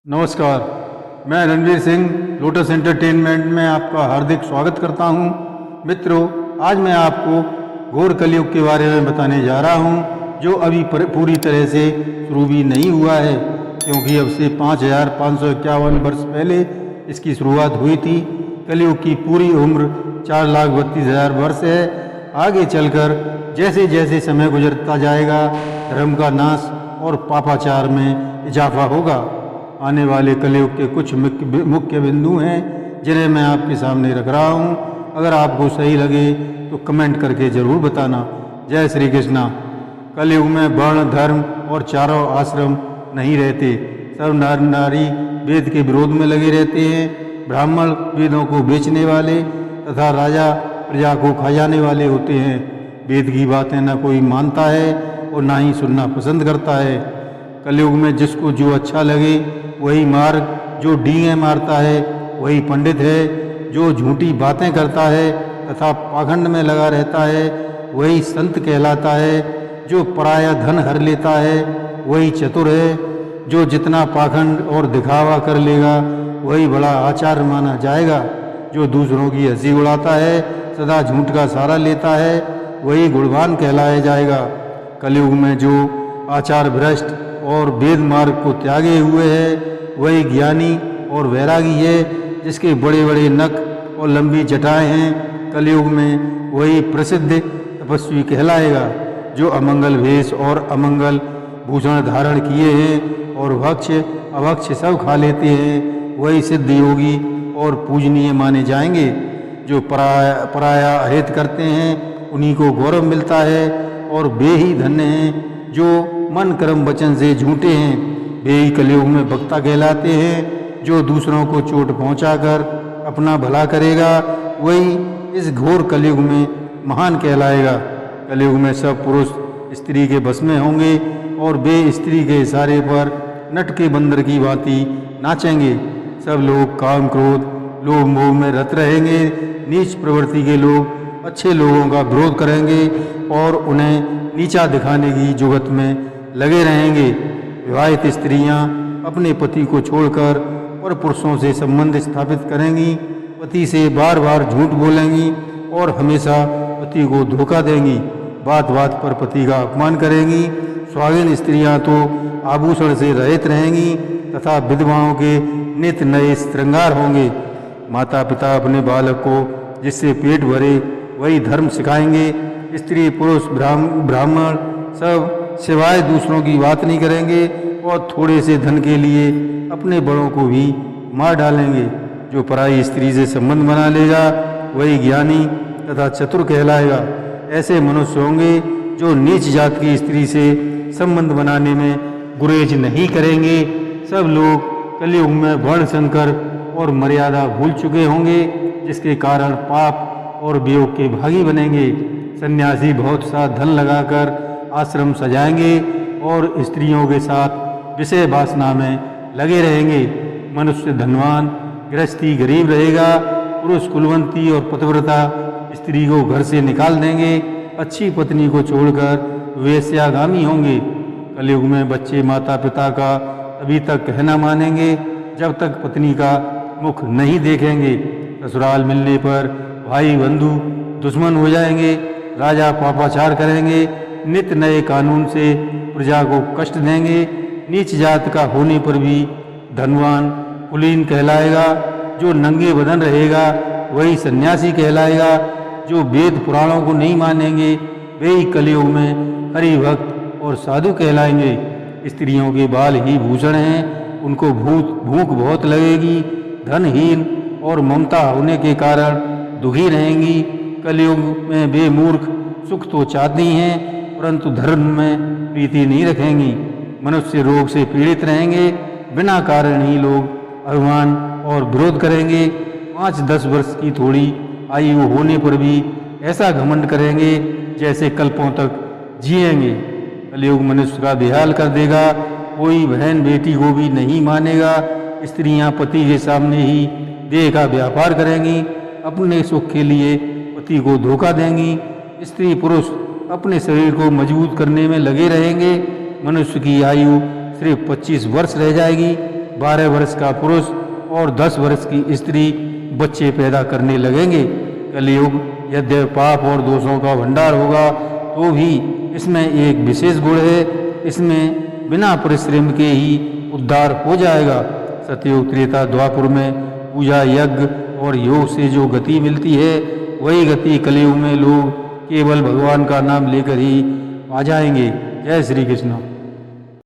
नमस्कार, मैं Ranveer Singh lotus entertainment में आपका हार्दिक स्वागत करता हूं। मित्रों, आज मैं आपको घोर कलयुग के बारे में बताने जा रहा हूं, जो अभी पूरी तरह से शुरू भी नहीं हुआ है, क्योंकि अब से 5551 वर्ष पहले इसकी शुरुआत हुई थी। कलयुग की पूरी उम्र 4,32,000 वर्ष है। आगे चलकर जैसे जैसे समय गुजरता जाएगा, धर्म का नाश और पापाचार में इजाफा होगा। आने वाले कलयुग के कुछ मुख्य बिंदु हैं, जिन्हें मैं आपके सामने रख रहा हूँ। अगर आपको सही लगे तो कमेंट करके ज़रूर बताना। जय श्री कृष्णा। कलयुग में वर्ण, धर्म और चारों आश्रम नहीं रहते। सब नर नारी वेद के विरोध में लगे रहते हैं। ब्राह्मण वेदों को बेचने वाले तथा राजा प्रजा को खा जाने वाले होते हैं। वेद की बातें न कोई मानता है और ना ही सुनना पसंद करता है। कलयुग में जिसको जो अच्छा लगे वही मार्ग, जो डींगे मारता है वही पंडित है, जो झूठी बातें करता है तथा पाखंड में लगा रहता है वही संत कहलाता है, जो पराया धन हर लेता है वही चतुर है, जो जितना पाखंड और दिखावा कर लेगा वही बड़ा आचार्य माना जाएगा, जो दूसरों की हंसी उड़ाता है, सदा झूठ का सहारा लेता है वही गुणवान कहलाया जाएगा। कलयुग में जो आचार भ्रष्ट और वेद मार्ग को त्यागे हुए है वही ज्ञानी और वैरागी है, जिसके बड़े बड़े नख और लंबी जटाएं हैं। कलयुग में वही प्रसिद्ध तपस्वी कहलाएगा, जो अमंगल वेश और अमंगल भूषण धारण किए हैं और भक्ष अभक्ष सब खा लेते हैं वही सिद्ध योगी और पूजनीय माने जाएंगे। जो पराया अहित करते हैं उन्हीं को गौरव मिलता है और वे ही धन्य हैं जो मन कर्म वचन से झूठे हैं। वे ही कलयुग में वक्ता कहलाते हैं। जो दूसरों को चोट पहुंचाकर अपना भला करेगा वही इस घोर कलयुग में महान कहलाएगा। कलयुग में सब पुरुष स्त्री के बस में होंगे और वे स्त्री के इशारे पर नट के बंदर की भांति नाचेंगे। सब लोग काम क्रोध लोभ मोह में रत रहेंगे। नीच प्रवृत्ति के लोग अच्छे लोगों का विरोध करेंगे और उन्हें नीचा दिखाने की जुगत में लगे रहेंगे। विवाहित स्त्रियां अपने पति को छोड़कर पर पुरुषों से संबंध स्थापित करेंगी, पति से बार बार झूठ बोलेंगी और हमेशा पति को धोखा देंगी। बात बात पर पति का अपमान करेंगी। सुहागिन स्त्रियां तो आभूषण से रहित रहेंगी तथा विधवाओं के नित नए श्रृंगार होंगे। माता पिता अपने बालक को जिससे पेट भरे वही धर्म सिखाएंगे। स्त्री पुरुष ब्राह्मण सब सिवाय दूसरों की बात नहीं करेंगे और थोड़े से धन के लिए अपने बड़ों को भी मार डालेंगे। जो पराई स्त्री से संबंध बना लेगा वही ज्ञानी तथा चतुर कहलाएगा। ऐसे मनुष्य होंगे जो नीच जात की स्त्री से संबंध बनाने में गुरेज नहीं करेंगे। सब लोग कलयुग में वर्ण संकर और मर्यादा भूल चुके होंगे, जिसके कारण पाप और वियोग के भागी बनेंगे। सन्यासी बहुत सा धन लगाकर आश्रम सजाएंगे और स्त्रियों के साथ विषय वासना में लगे रहेंगे। मनुष्य धनवान, गृहस्थी गरीब रहेगा। पुरुष कुलवंती और पतिव्रता स्त्री को घर से निकाल देंगे। अच्छी पत्नी को छोड़कर वेश्यागामी होंगे। कलयुग में बच्चे माता पिता का अभी तक कहना मानेंगे जब तक पत्नी का मुख नहीं देखेंगे। ससुराल मिलने पर भाई बंधु दुश्मन हो जाएंगे। राजा पापाचार करेंगे। नित नए कानून से प्रजा को कष्ट देंगे। नीच जात का होने पर भी धनवान कुलीन कहलाएगा। जो नंगे बदन रहेगा वही सन्यासी कहलाएगा। जो वेद पुराणों को नहीं मानेंगे वे ही कलयुग में हरि भक्त और साधु कहलाएंगे। स्त्रियों के बाल ही भूषण हैं, उनको भूख बहुत लगेगी। धनहीन और ममता होने के कारण दुखी रहेंगी। कलयुग में वे मूर्ख सुख तो चाहती हैं परंतु धर्म में प्रीति नहीं रखेंगी। मनुष्य रोग से पीड़ित रहेंगे। बिना कारण ही लोग अभिमान और विरोध करेंगे। 5-10 वर्ष की थोड़ी आयु होने पर भी ऐसा घमंड करेंगे जैसे कल्पों तक जिएंगे। कलयुग मनुष्य का बेहाल कर देगा। कोई बहन बेटी को भी नहीं मानेगा। स्त्रियां पति के सामने ही देह का व्यापार करेंगी। अपने सुख के लिए पति को धोखा देंगी। स्त्री पुरुष अपने शरीर को मजबूत करने में लगे रहेंगे। मनुष्य की आयु सिर्फ 25 वर्ष रह जाएगी। 12 वर्ष का पुरुष और 10 वर्ष की स्त्री बच्चे पैदा करने लगेंगे। कलयुग यद्यपि पाप और दोषों का भंडार होगा तो भी इसमें एक विशेष गुण है, इसमें बिना परिश्रम के ही उद्धार हो जाएगा। सतयुग त्रेता द्वापर में पूजा यज्ञ और योग से जो गति मिलती है वही गति कलयुग में लोग केवल भगवान का नाम लेकर ही आ जाएंगे। जय श्री कृष्ण।